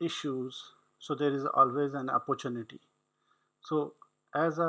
issues so there is always an opportunity. So as a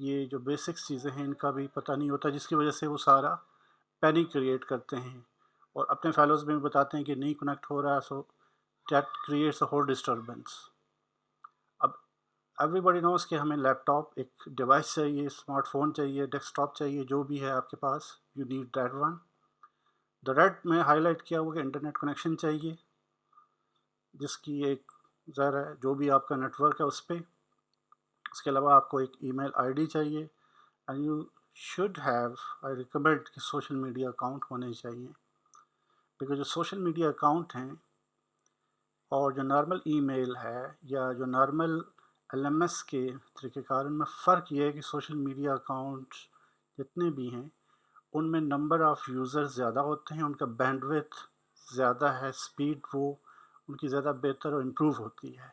یہ جو basics چیزیں ہیں ان کا بھی پتہ نہیں ہوتا، جس کی وجہ سے وہ سارا پینک کریٹ کرتے ہیں اور اپنے فیلوز میں بھی بتاتے ہیں کہ نہیں کنیکٹ ہو رہا، so that creates a whole disturbance. اب ایوری باڈی نوز کہ ہمیں لیپ ٹاپ ایک ڈیوائس چاہیے، اسمارٹ فون چاہیے، ڈیسک ٹاپ چاہیے، جو بھی ہے آپ کے پاس، you need that one. The red میں ہائی لائٹ کیا ہوا کہ انٹرنیٹ کنیکشن چاہیے، جس کی ایک ظاہر ہے جو بھی آپ کا نیٹ ورک ہے اس پہ. اس کے علاوہ آپ کو ایک ای میل آئی ڈی چاہیے، and you should have, I recommend کہ سوشل میڈیا اکاؤنٹ ہونے چاہیے، کیونکہ جو سوشل میڈیا اکاؤنٹ ہیں اور جو نارمل ای میل ہے یا جو نارمل ایل ایم ایس کے طریقہ کار، ان میں فرق یہ ہے کہ سوشل میڈیا اکاؤنٹ جتنے بھی ہیں ان میں نمبر آف یوزر زیادہ ہوتے ہیں، ان کا بینڈ ویتھ زیادہ ہے، اسپیڈ وہ ان کی زیادہ بہتر اور امپروو ہوتی ہے.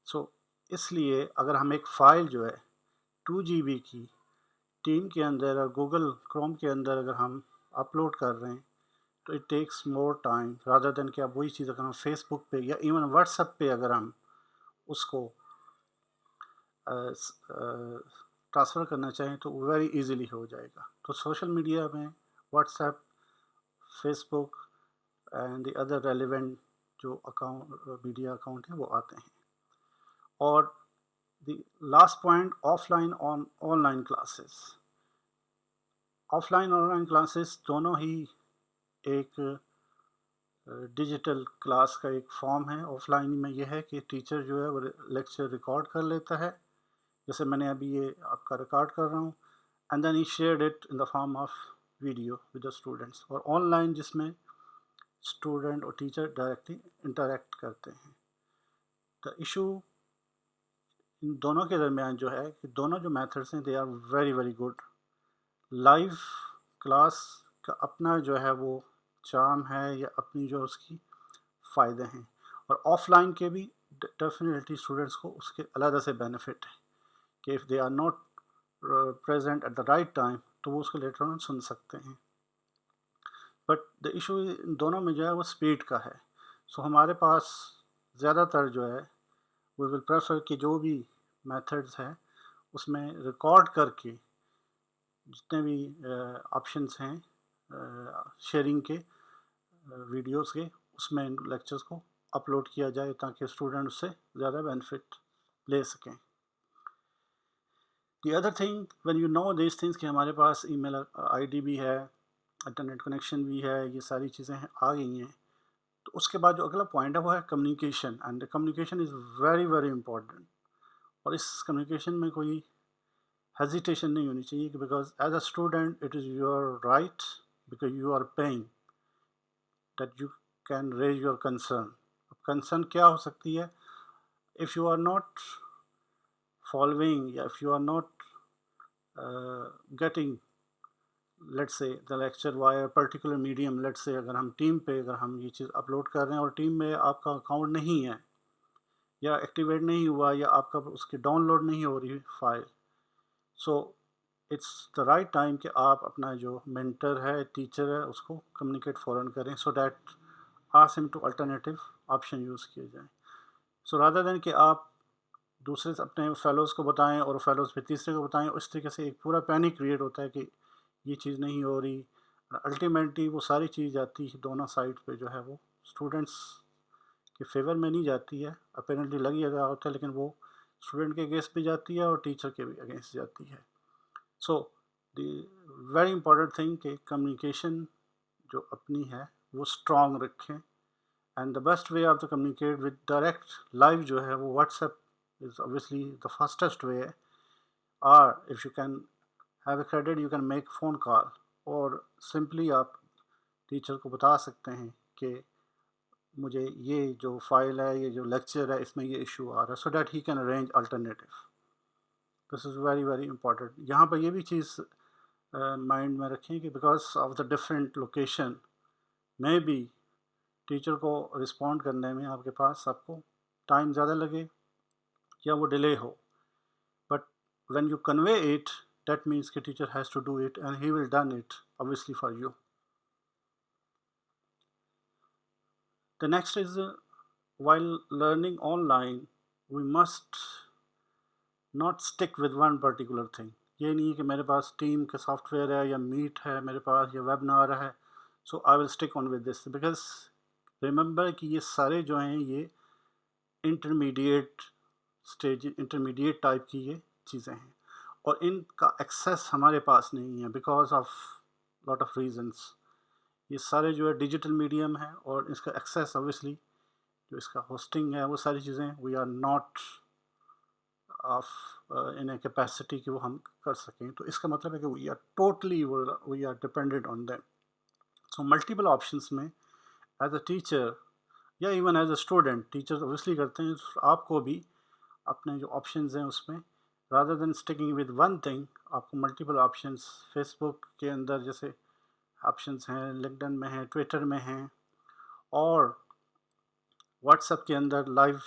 سو اس لیے اگر ہم ایک فائل جو ہے 2 GB کی ٹیم کے اندر اور گوگل کروم کے اندر اگر ہم اپلوڈ کر رہے ہیں تو it takes more time rather than کہ آپ وہی چیز اگر ہم فیس بک پہ یا ایون واٹس ایپ پہ اگر ہم اس کو ٹرانسفر کرنا چاہیں تو ویری ایزیلی ہو جائے گا. تو سوشل میڈیا میں WhatsApp, Facebook and the other relevant جو اکاؤنٹ میڈیا اکاؤنٹ ہیں وہ آتے ہیں. اور the last point, offline online classes. Offline online classes دونوں ہی ایک ڈیجیٹل کلاس کا ایک فارم ہے. آف لائن میں یہ ہے کہ ٹیچر جو ہے وہ لیکچر ریکارڈ کر لیتا ہے، جیسے میں نے ابھی یہ آپ کا ریکارڈ کر رہا ہوں، and then he shared it in the form of video with the students. اور آن لائن جس میں اسٹوڈنٹ اور ٹیچر ڈائریکٹلی انٹریکٹ کرتے ہیں. دا ایشو ان دونوں کے درمیان جو ہے کہ دونوں جو میتھڈس ہیں they are very very good. Live class کا اپنا جو ہے وہ چارم ہے یا اپنی جو اس کی فائدے ہیں، اور آف لائن کے بھی ڈیفینیٹلی اسٹوڈنٹس کو اس کے علیحدہ سے بینیفٹ ہے کہ if they are not present at the right time تو وہ اس کو لیٹر آن سن سکتے ہیں. بٹ دا ایشو ان دونوں میں جو ہے وہ اسپیڈ کا ہے. سو ہمارے پاس زیادہ تر جو ہے وی ول پریفر کہ جو بھی میتھڈز ہیں اس میں ریکارڈ کر کے جتنے بھی آپشنس ہیں شیئرنگ کے ویڈیوز کے، اس میں لیکچرز کو اپلوڈ کیا جائے تاکہ اسٹوڈنٹ اس سے زیادہ بینیفٹ لے سکیں. The other thing when you know these things کہ ہمارے پاس ای میل آئی ڈی بھی ہے، انٹرنیٹ کنیکشن بھی ہے، یہ ساری چیزیں آ گئی ہیں، تو اس کے بعد جو اگلا پوائنٹ ہے وہ ہے communication. And communication is very very important. اور اس کمیونیکیشن میں کوئی ہیزیٹیشن نہیں ہونی چاہیے کہ because as a student it is your right, because you are paying that you can raise your concern. Concern کیا ہو سکتی ہے؟ If you are not following یا if you are not getting let's say the lecture via a particular medium, let's say اگر ہم team پہ اگر ہم یہ چیز اپلوڈ کر رہے ہیں اور ٹیم میں آپ کا اکاؤنٹ نہیں ہے یا ایکٹیویٹ نہیں ہوا یا آپ کا اس کی ڈاؤن لوڈ نہیں ہو رہی file, so it's the right time کہ آپ اپنا جو مینٹر ہے، ٹیچر ہے، اس کو کمیونیکیٹ فوراً کریں سو دیٹ آسک ہم ٹو الٹرنیٹیو آپشن یوز کیے جائیں. سو رادر دین کہ آپ دوسرے اپنے فیلوز کو بتائیں اور فیلوز پھر تیسرے کو بتائیں، اس طریقے سے ایک پورا پینک کریٹ ہوتا ہے کہ یہ چیز نہیں ہو رہی. الٹیمیٹلی وہ ساری چیز جاتی ہے دونوں سائڈ پہ جو ہے وہ اسٹوڈنٹس کے فیور میں نہیں جاتی ہے. اپیرنٹلی لگ ہی رہا ہوتا ہے لیکن وہ اسٹوڈنٹ کے اگینسٹ بھی جاتی ہے اور ٹیچر کے بھی اگینسٹ جاتی ہے. سو دی ویری امپورٹنٹ تھنگ کہ کمیونیکیشن جو اپنی ہے وہ اسٹرانگ رکھیں. And the best way of the communicate with direct live جو ہے وہ what's app is obviously the fastest way, or if you can have a credit you can make phone call, اور simply آپ teacher کو بتا سکتے ہیں کہ مجھے یہ جو فائل ہے، یہ جو لیکچر ہے، اس میں یہ ایشو آ رہا ہے، so that he can arrange alternative. This is very very important. یہاں پہ یہ بھی چیز مائنڈ میں رکھیں کہ because of the different location میں بھی ٹیچر کو رسپونڈ کرنے میں آپ کے پاس آپ کو ٹائم زیادہ لگے یا وہ ڈیلے ہو. But when you convey it that means کہ teacher has to do it and he will done it obviously for you. The next is while learning online we must not stick with one particular thing. یہ نہیں ہے کہ میرے پاس team کا software ہے یا میٹ ہے میرے پاس یا ویبنار ہے so I will stick on with this. Because remember کہ یہ سارے جو ہیں یہ انٹرمیڈیٹ اسٹیج انٹرمیڈیٹ ٹائپ کی یہ چیزیں ہیں اور ان کا ایکسیس ہمارے پاس نہیں ہے because of lot of reasons. یہ سارے جو ہے ڈیجیٹل میڈیم ہے اور اس کا ایکسیس اوبویسلی جو اس کا ہوسٹنگ ہے وہ ساری چیزیں we are not of in a capacity کہ وہ ہم کر سکیں. تو اس کا مطلب ہے کہ we are totally we are dependent on them. So multiple options میں ایز اے ٹیچر یا even as a student teacher obviously کرتے ہیں آپ کو بھی اپنے جو آپشنز ہیں اس میں rather than sticking with one thing آپ کو ملٹیپل آپشنس فیس بک کے اندر جیسے آپشنس ہیں لنکڈن میں ہیں ٹویٹر میں ہیں اور واٹس ایپ کے اندر لائیو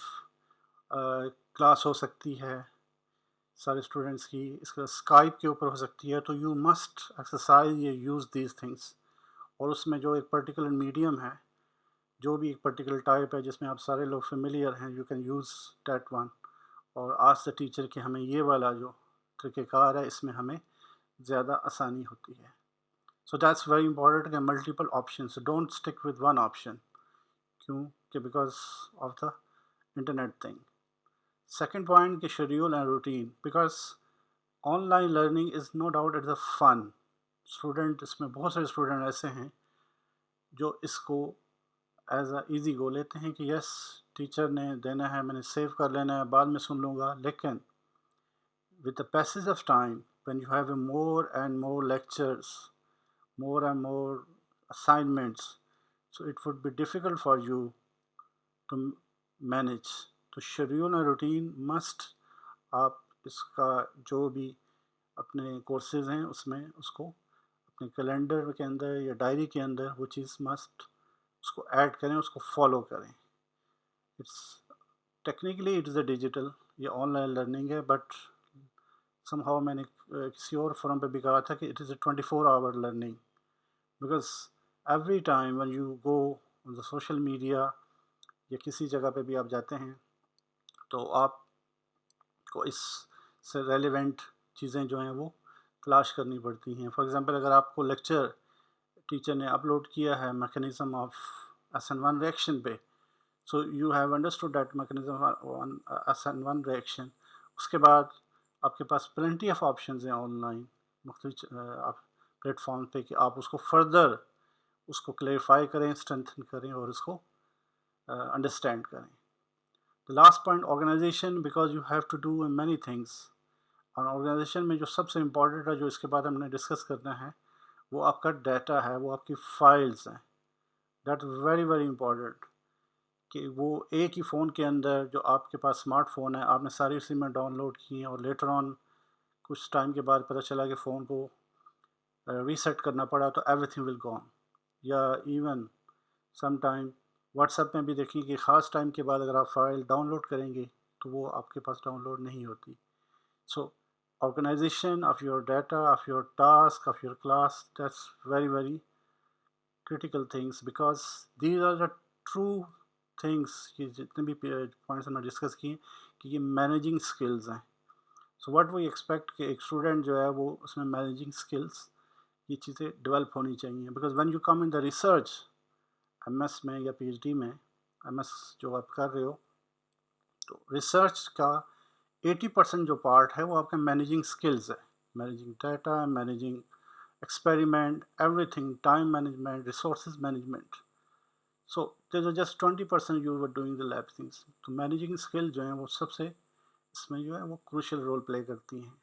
کلاس ہو سکتی ہے سارے اسٹوڈنٹس کی. اس کا اسکائپ کے اوپر ہو سکتی ہے. تو یو مسٹ ایکسرسائز یا یوز دیز تھنگس. اور اس میں جو ایک پرٹیکولر میڈیم ہے جو بھی ایک پرٹیکولر ٹائپ ہے جس میں آپ سارے لوگ فیملیئر ہیں you can use that one اور آج دا ٹیچر کہ ہمیں یہ والا جو طریقہ کار ہے اس میں ہمیں زیادہ آسانی ہوتی ہے. سو دیٹس ویری امپورٹنٹ کہ multiple options don't stick with one option. کیوں کہ because of the internet thing. Second point کہ schedule and routine. Because online learning is no doubt it's a fun. Student اس میں بہت سارے student ایسے ہیں جو اس کو ایز اے ایزی گو لیتے ہیں کہ یس ٹیچر نے دینا ہے میں نے سیو کر لینا ہے بعد میں سن لوں گا. لیکن with the passage of time when you have a more and more lectures more and more assignments so it would be difficult for you to manage. تو شیڈیول اور روٹین مسٹ آپ اس کا جو بھی اپنے کورسز ہیں اس میں اس کو اپنے کیلنڈر کے اندر یا ڈائری کے اندر وہ چیز مسٹ اس کو ایڈ کریں اس کو فالو کریں. It's technically it is a digital یہ آن لائن لرننگ ہے بٹ سم ہاؤ میں نے کسی اور فورم پہ بھی کہا تھا کہ it is a 24 hour learning. Because every time when you go on the social media یا کسی جگہ پہ بھی آپ جاتے ہیں تو آپ کو اس سے ریلیونٹ چیزیں جو ہیں وہ تلاش کرنی پڑتی ہیں. فار ایگزامپل اگر آپ کو لیکچر ٹیچر نے اپلوڈ کیا ہے میکینزم آف SN1 ریئیکشن پہ so you have understood that mechanism SN1 reaction. اس کے بعد آپ کے پاس پلنٹی آف آپشنز ہیں آن لائن مختلف پلیٹ فارم پہ کہ آپ اس کو فردر اس کو کلیریفائی کریں اسٹرینتھن کریں اور اس کو انڈرسٹینڈ کریں. The last point organization because you have to do many things. اور آرگنائزیشن میں جو سب سے امپورٹنٹ ہے جو اس کے بعد ہم نے ڈسکس کرنا ہے وہ آپ کا ڈیٹا ہے وہ آپ کی فائلز ہیں. دیٹ ویری ویری امپورٹنٹ کہ وہ ایک ہی فون کے اندر جو آپ کے پاس اسمارٹ فون ہے آپ نے ساری اسی میں ڈاؤن لوڈ کی ہیں اور لیٹر آن کچھ ٹائم کے بعد پتہ چلا کہ فون کو ریسیٹ کرنا پڑا تو ایوری تھنگ ول گون. یا even some time what's app میں بھی دیکھیں کہ خاص ٹائم کے بعد اگر آپ فائل ڈاؤن لوڈ کریں گے تو وہ آپ کے پاس ڈاؤن لوڈ نہیں ہوتی. So organization of your data of your task of your class that's very very critical things because these are the true things. یہ جتنے بھی پوائنٹس ہم نے ڈسکس کیے کہ یہ مینیجنگ اسکلز ہیں. سو واٹ وی ایکسپیکٹ کہ ایک اسٹوڈنٹ جو ہے وہ اس میں مینیجنگ اسکلس یہ چیزیں ڈیولپ ہونی چاہیے. Because when you come in the research M S میں یا PhD میں ایم ایس جو آپ کر رہے ہو تو ریسرچ کا 80% جو پارٹ ہے وہ آپ کا مینیجنگ اسکلز ہے. Managing data managing experiment everything time management resources management. So there are just 20% you are doing the lab things. تو مینیجنگ اسکل جو ہیں وہ سب سے اس میں جو ہے وہ کروشل رول پلے کرتی ہیں.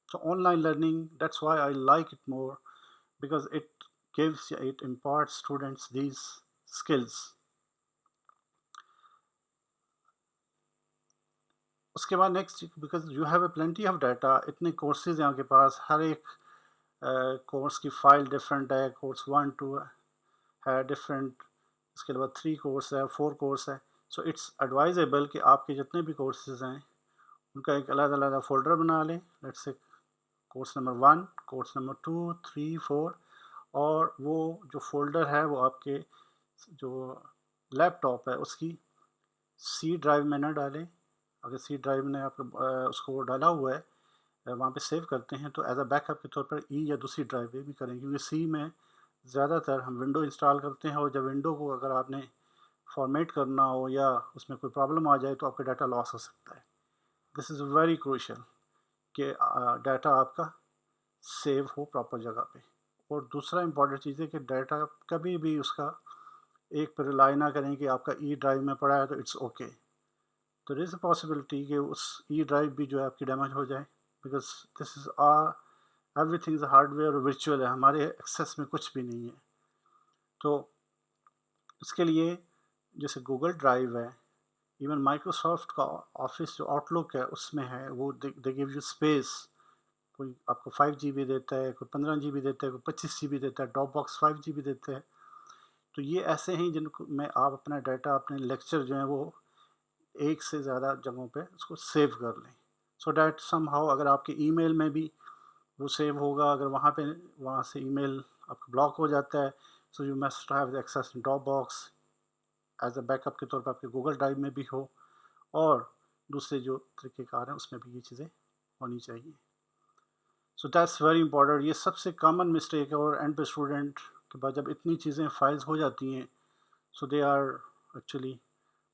So online learning, that's why I like it more because it imparts students these skills. اس کے بعد next because you have a plenty of data اتنے کورسز ہیں آپ کے پاس ہر ایک کورس کی فائل ڈفرینٹ ہے. کورس 1 2 ہے ڈفرینٹ اس کے بعد 3 کورس ہے 4 کورس ہے. سو اٹس ایڈوائزیبل کہ آپ کے جتنے بھی کورسز ہیں ان کا ایک علیحدہ علیحدہ فولڈر بنا لیں. Let's say course number 1 course number 2 3 4 اور وہ جو فولڈر ہے وہ آپ کے جو لیپ ٹاپ ہے اس کی C ڈرائیو میں نہ ڈالیں اگر سی ڈرائیو نے آپ اس کو ڈالا ہوا ہے وہاں پہ سیو کرتے ہیں تو ایز اے بیک اپ کے طور پر ای یا دوسری ڈرائیو پہ بھی کریں، کیونکہ سی میں زیادہ تر ہم ونڈو انسٹال کرتے ہیں، اور جب ونڈو کو اگر آپ نے فارمیٹ کرنا ہو یا اس میں کوئی پرابلم آ جائے تو آپ کا ڈیٹا لاس ہو سکتا ہے. دس از ویری کروشل کہ ڈیٹا آپ کا سیو ہو پراپر جگہ پہ. اور دوسرا امپورٹنٹ چیز ہے کہ ڈیٹا کبھی بھی اس کا ایک پر ریلائی نہ کریں کہ آپ کا ای ڈرائیو میں پڑا ہے تو اٹس اوکے. تو دیر از اے پاسبلٹی کہ اس ای ڈرائیو بھی جو ہے آپ کی ڈیمیج ہو جائے، because this is every thing is hard where اور ورچوئل ہے، ہمارے ایکسیس میں کچھ بھی نہیں ہے. تو اس کے لیے جیسے گوگل ڈرائیو ہے، ایون مائکروسافٹ کا آفس جو آؤٹ لک ہے اس میں ہے، وہ دے گیو یو اسپیس. کوئی آپ کو 5 GB دیتا ہے، کوئی 15 GB دیتا ہے، کوئی 25 GB دیتا ہے، ڈراپ باکس 5 GB دیتا ہے. تو یہ ایسے ہیں جن کو میں آپ اپنا ڈیٹا، اپنے لیکچر جو ہیں وہ ایک سے زیادہ جگہوں پہ اس کو سیو کر لیں، سو دیٹ سم ہاؤ اگر آپ کے ای میل میں بھی وہ سیو ہوگا، اگر وہاں سے ای میل آپ کا بلاک ہو جاتا ہے، so you must have access in drop box as a back up کے طور پر آپ کے گوگل ڈرائیو میں بھی ہو، اور دوسرے جو طریقہ کار ہیں اس میں بھی یہ چیزیں ہونی چاہیے. سو دیٹس ویری امپورٹنٹ. یہ سب سے کامن مسٹیک ہے، اور اینڈ پہ اسٹوڈنٹ کے بعد جب اتنی چیزیں فائلز ہو جاتی ہیں، so they are actually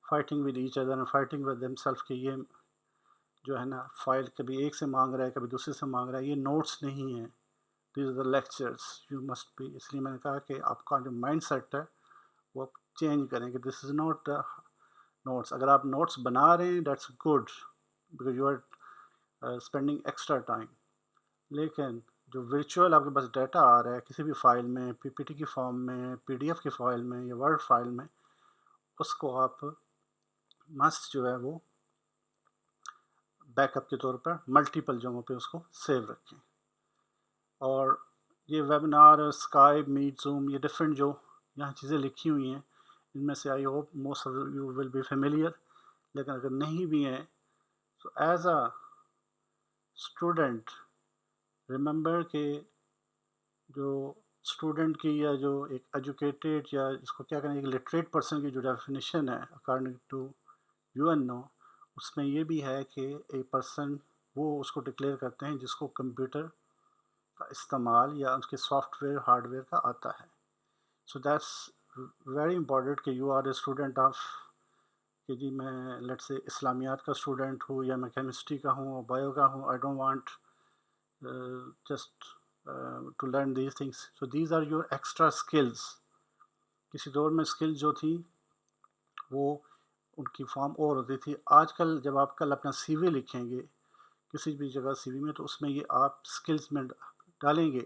fighting with each other and fighting with them self کہ یہ جو ہے نا فائل کبھی ایک سے مانگ رہا ہے، کبھی دوسرے سے مانگ رہا ہے. یہ نوٹس نہیں ہیں، these are the lectures. You must be, اس لیے میں نے کہا کہ آپ کا جو مائنڈ سیٹ ہے وہ چینج کریں کہ دس از ناٹ نوٹس. اگر آپ نوٹس بنا رہے ہیں that's good because you are spending extra time, لیکن جو ورچوئل آپ کے پاس ڈیٹا آ رہا ہے کسی بھی فائل میں، پی پی ٹی کی فارم میں، پی ڈی ایف کی فائل میں یا ورڈ فائل میں، اس کو آپ مسٹ جو ہے وہ بیک اپ کے طور پر ملٹیپل جگہوں پہ اس کو سیو رکھیں. اور یہ ویبنار، اسکائپ، میٹ، زوم، یہ ڈفرینٹ جو یہاں چیزیں لکھی ہوئی ہیں، ان میں سے I hope most of you will be familiar. لیکن اگر نہیں بھی ہیں تو ایز اے اسٹوڈنٹ ریممبر کہ جو اسٹوڈنٹ کی یا جو ایک ایجوکیٹیڈ یا اس کو کیا کہیں، ایک لٹریٹ پرسن کی جو ڈیفینیشن ہے اکارڈنگ ٹو UNO، اس میں یہ بھی ہے کہ اے پرسن وہ اس کو ڈکلیئر کرتے ہیں جس کو کمپیوٹر کا استعمال یا اس کے سافٹ ویئر ہارڈ ویئر کا آتا ہے. سو دیٹس ویری امپورٹنٹ کہ you are a student of, کہ جی میں لیٹ سے اسلامیات کا اسٹوڈنٹ ہوں یا میں کیمسٹری کا ہوں اور بایو کا ہوں. I don't want just to learn these things. So these are your extra skills. کسی دور میں اسکلز جو تھی وہ ان کی فارم اور ہوتی تھی. آج کل جب آپ کل اپنا سی وی لکھیں گے کسی بھی جگہ سی وی میں، تو اس میں یہ آپ اسکلز میں ڈالیں گے،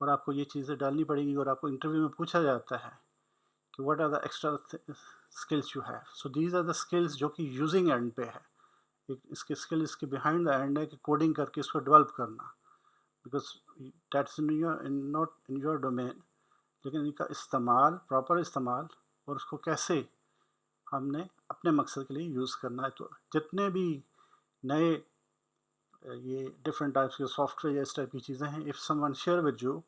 اور آپ کو یہ چیزیں ڈالنی پڑیں گی، اور آپ کو انٹرویو میں پوچھا جاتا ہے کہ what are the extra skills you have. So these are the skills جو کہ یوزنگ اینڈ پہ ہے. اس کے اسکل اس کے بیہائنڈ دا اینڈ ہے کہ کوڈنگ کر کے اس کو ڈیولپ کرنا، because that's not in your domain. لیکن ان کا استعمال، پراپر استعمال، اور اس کو کیسے ہم نے اپنے مقصد کے لیے یوز کرنا ہے. تو جتنے بھی نئے یہ ڈفرینٹ ٹائپس کے سافٹ ویئر یا اس ٹائپ کی چیزیں ہیں، if some one share with you,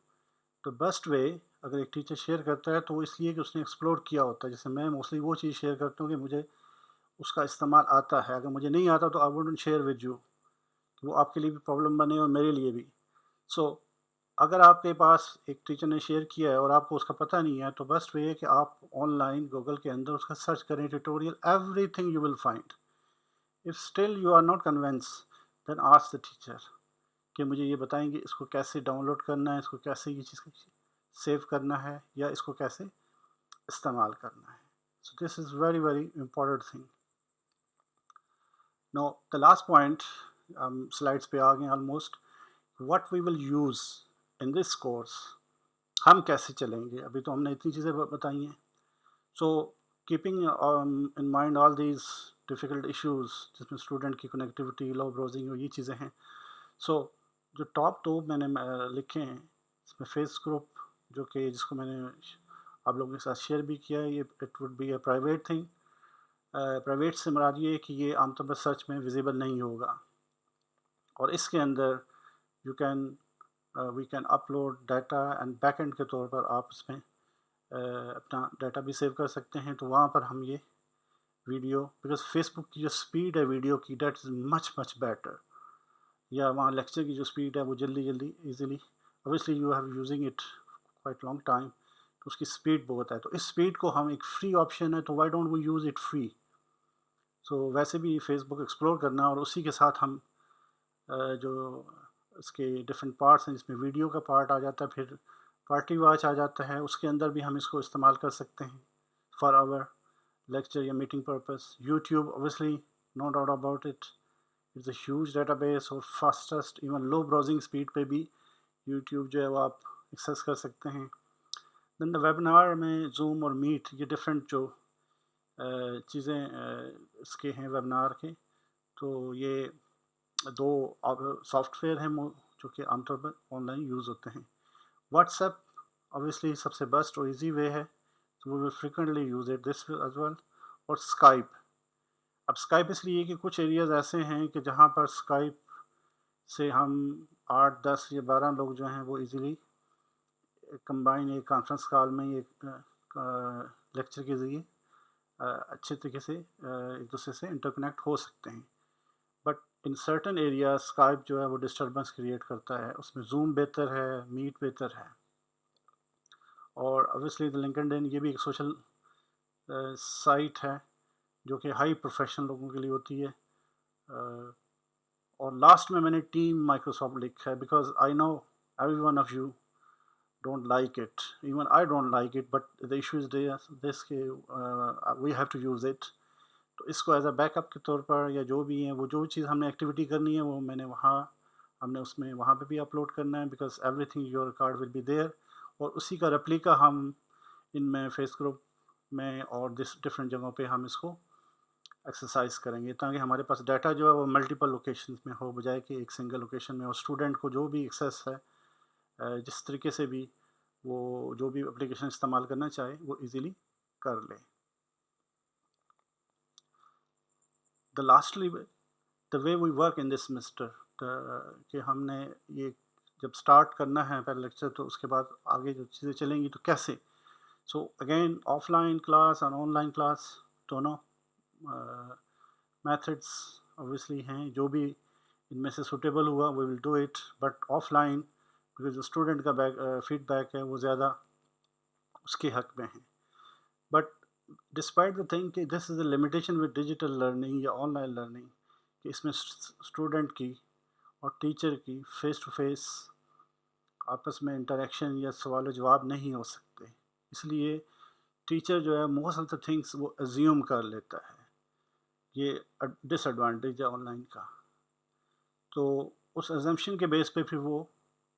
تو بیسٹ وے اگر ایک ٹیچر شیئر کرتا ہے تو وہ اس لیے کہ اس نے ایکسپلور کیا ہوتا ہے. جیسے میں موسٹلی وہ چیز شیئر کرتا ہوں کہ مجھے اس کا استعمال آتا ہے. اگر مجھے نہیں آتا تو I wouldn't share with you, وہ آپ کے لیے بھی پرابلم بنے اور میرے لیے بھی. سو اگر آپ کے پاس ایک ٹیچر نے شیئر کیا ہے اور آپ کو اس کا پتہ نہیں ہے، تو بیسٹ وے ہے کہ آپ آن لائن گوگل کے اندر اس کا سرچ کریں tutorial, everything you will find. If still you are not convinced then ask the teacher کہ مجھے یہ بتائیں گے اس کو کیسے ڈاؤن لوڈ کرنا ہے، اس کو کیسے یہ چیز سیو کرنا ہے، یا اس کو کیسے استعمال کرنا ہے. So this is very very important thing. Now the last point, ہم سلائڈس پہ آ گئے almost. What we will use in this course, ہم کیسے چلیں گے. ابھی تو ہم نے اتنی چیزیں بتائی ہیں. So keeping in mind all these difficult issues, جس میں اسٹوڈنٹ کی کنیکٹیوٹی، لو براؤزنگ اور یہ چیزیں ہیں. سو جو ٹاپ دو میں نے لکھے ہیں اس میں فیس گروپ، جو کہ جس کو میں نے آپ لوگوں کے ساتھ شیئر بھی کیا ہے، یہ it would be a private thing. Private سے مراد یہ ہے کہ یہ عام طور پر سرچ میں ویزیبل نہیں ہوگا، اور اس کے اندر you can we can upload data and back end کے طور پر آپ اس میں اپنا ڈیٹا بھی سیو کر سکتے ہیں. تو وہاں پر ہم یہ ویڈیو، بیکاز فیس بک کی جو اسپیڈ ہے ویڈیو کی دیٹ از مچ بیٹر، یا وہاں لیکچر کی جو اسپیڈ ہے وہ جلدی easily, obviously you have using it quite long time, تو اس کی اسپیڈ بہت ہے، تو اس اسپیڈ کو ہم ایک فری آپشن ہے تو why don't we use it free. So ویسے بھی فیس بک ایکسپلور کرنا، اور اسی کے ساتھ ہم جو اس کے ڈفرینٹ پارٹس ہیں، جس میں ویڈیو کا پارٹ آ جاتا ہے، پھر پارٹی واچ آ جاتا ہے، اس کے اندر بھی ہم اس کو استعمال کر سکتے ہیں فار آور لیکچر یا meeting purpose. YouTube obviously no doubt about it, it's a huge database, اور fastest even low browsing speed پہ بھی یوٹیوب جو ہے وہ آپ ایکسیس کر سکتے ہیں. دین دا ویبنار میں زوم اور میٹ، یہ ڈفرینٹ جو چیزیں اس کے ہیں ویبنار کے، تو یہ دو سافٹ ویئر ہیں جو کہ عام طور پر آن لائن یوز ہوتے ہیں. واٹس ایپ اوبیسلی سب سے بیسٹ اور ایزی وے ہے، we will frequently use it this as well. اور اسکائپ، اب اسکائپ اس لیے کہ کچھ ایریاز ایسے ہیں کہ جہاں پر اسکائپ سے ہم 8 10 یا 12 لوگ جو ہیں وہ ایزیلی کمبائن ایک کانفرنس کال میں ایک لیکچر کے ذریعے اچھے طریقے سے ایک دوسرے سے انٹر کنیکٹ ہو سکتے ہیں. But in certain area Skype جو ہے وہ ڈسٹربنس کریٹ کرتا ہے، اس میں زوم بہتر ہے، میٹ بہتر ہے. اور اوبیسلی لنکڈ ان یہ بھی ایک سوشل سائٹ ہے جو کہ ہائی پروفیشنل لوگوں کے لیے ہوتی ہے. اور لاسٹ میں نے ٹیم مائکروسافٹ لکھا ہے، because I know every one of you don't like it, even I don't like it, but the issue is this کہ we have to use it. تو اس کو ایز اے بیک اپ کے طور پر یا جو بھی ہیں وہ جو چیز ہم نے ایکٹیویٹی کرنی ہے وہ میں نے ہم نے اس میں وہاں پہ بھی اپلوڈ کرنا ہے، because everything your record will be there. اور اسی کا ریپلیکا ہم ان میں فیس گروپ میں اور ڈفرینٹ جگہوں پہ ہم اس کو ایکسرسائز کریں گے، تاکہ ہمارے پاس ڈیٹا جو ہے وہ ملٹیپل لوکیشنز میں ہو، بجائے کہ ایک سنگل لوکیشن میں. اور اسٹوڈنٹ کو جو بھی ایکسیس ہے جس طریقے سے بھی وہ جو بھی اپلیکیشن استعمال کرنا چاہے وہ ایزیلی کر لے. The lastly the way we work in this semester, کہ ہم نے یہ جب اسٹارٹ کرنا ہے پہلے لیکچر تو اس کے بعد آگے جو چیزیں چلیں گی تو کیسے. So again offline class اور آن لائن کلاس دونوں میتھڈس اوبیسلی ہیں، جو بھی ان میں سے سوٹیبل ہوا we will do it. But offline because جو اسٹوڈنٹ کا فیڈ بیک ہے وہ زیادہ اس کے حق میں ہیں. بٹ ڈسپائٹ دا تھنگ کہ this is a limitation with digital learning یا آن لائن لرننگ، کہ اس میں اسٹوڈنٹ کی اور ٹیچر کی فیس ٹو فیس آپس میں انٹریکشن یا سوال و جواب نہیں ہو سکتے. اس لیے ٹیچر جو ہے موسٹ آف دا تھنگس وہ ایزیوم کر لیتا ہے، یہ ڈس ایڈوانٹیج ہے آن لائن کا. تو اس ایزمپشن کے بیس پہ پھر وہ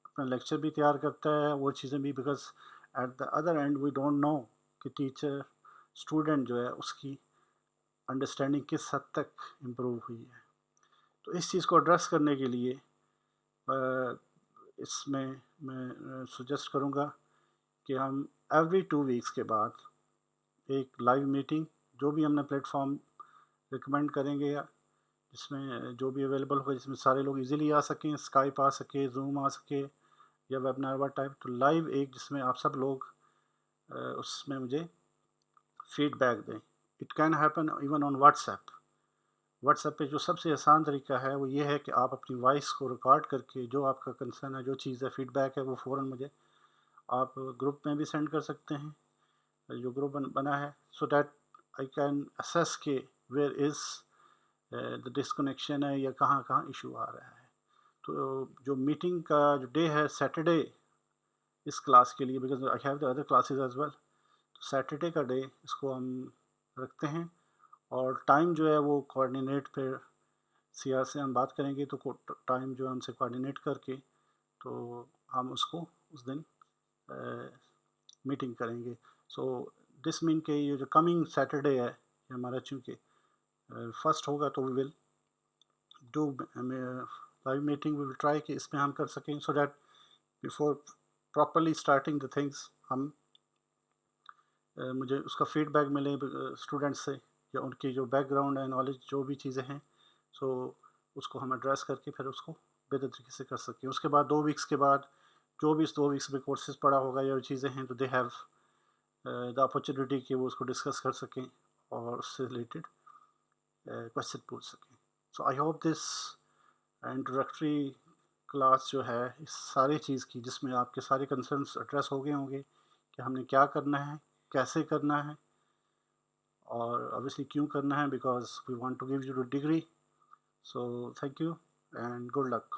اپنا لیکچر بھی تیار کرتا ہے، وہ چیزیں بھی، because at the other end we don't know کہ ٹیچر اسٹوڈنٹ جو ہے اس کی انڈرسٹینڈنگ کس حد تک امپروو ہوئی ہے. تو اس چیز کو ایڈریس کرنے کے لیے اس میں سجیسٹ کروں گا کہ ہم ایوری 2 ویکس کے بعد ایک لائیو میٹنگ جو بھی ہم نے پلیٹ فارم ریکمینڈ کریں گے، جس میں جو بھی اویلیبل ہوگا، جس میں سارے لوگ ایزیلی آ سکیں، اسکائپ آ سکے، زوم آ سکے یا ویبنار ٹائپ، تو لائیو ایک جس میں آپ سب لوگ اس میں مجھے فیڈ بیک دیں. It can happen even on what's app. What's app پہ جو سب سے آسان طریقہ ہے وہ یہ ہے کہ آپ اپنی وائس کو ریکارڈ کر کے جو آپ کا کنسرن ہے، جو چیز ہے، فیڈ بیک ہے، وہ فوراً مجھے آپ گروپ میں بھی سینڈ کر سکتے ہیں جو گروپ بنا ہے، so that I can assess کہ ویئر از دا ڈسکنیکشن ہے یا کہاں ایشو آ رہا ہے. تو جو میٹنگ کا جو ڈے ہے سیٹرڈے اس کلاس کے لیے، because I have the other classes as well, تو سیٹرڈے کا ڈے اس کو ہم رکھتے ہیں. اور ٹائم جو ہے وہ کوآرڈینیٹ پھر سی آر سے ہم بات کریں گے، تو ٹائم جو ہے ہم سے کوآرڈینیٹ کر کے تو ہم اس کو اس دن میٹنگ کریں گے. سو دس مین کہ یہ جو کمنگ سیٹرڈے ہے ہمارا، چونکہ فرسٹ ہوگا تو we will do live meeting, we will try کہ اس میں ہم کر سکیں، so that before properly starting the things ہم مجھے اس کا فیڈ بیک ملے اسٹوڈنٹ سے، یا ان کی جو بیک گراؤنڈ ہے، نالج جو بھی چیزیں ہیں، سو اس کو ہم ایڈریس کر کے پھر اس کو بہتر طریقے سے کر سکیں. اس کے بعد 2 ویکس کے بعد جو بھی اس 2 ویکس میں کورسز پڑھا ہوگا یا چیزیں ہیں تو دے ہیو دا اپرچونیٹی کہ وہ اس کو ڈسکس کر سکیں اور اس سے ریلیٹڈ کوشچن پوچھ سکیں. So I hope this introductory class جو ہے اس ساری چیز کی، جس میں آپ کے سارے کنسرنس ایڈریس ہو گئے ہوں گے کہ ہم نے کیا کرنا ہے، کیسے کرنا ہے، اور obviously کیوں کرنا ہے، because we want to give you degree. So thank you and good look.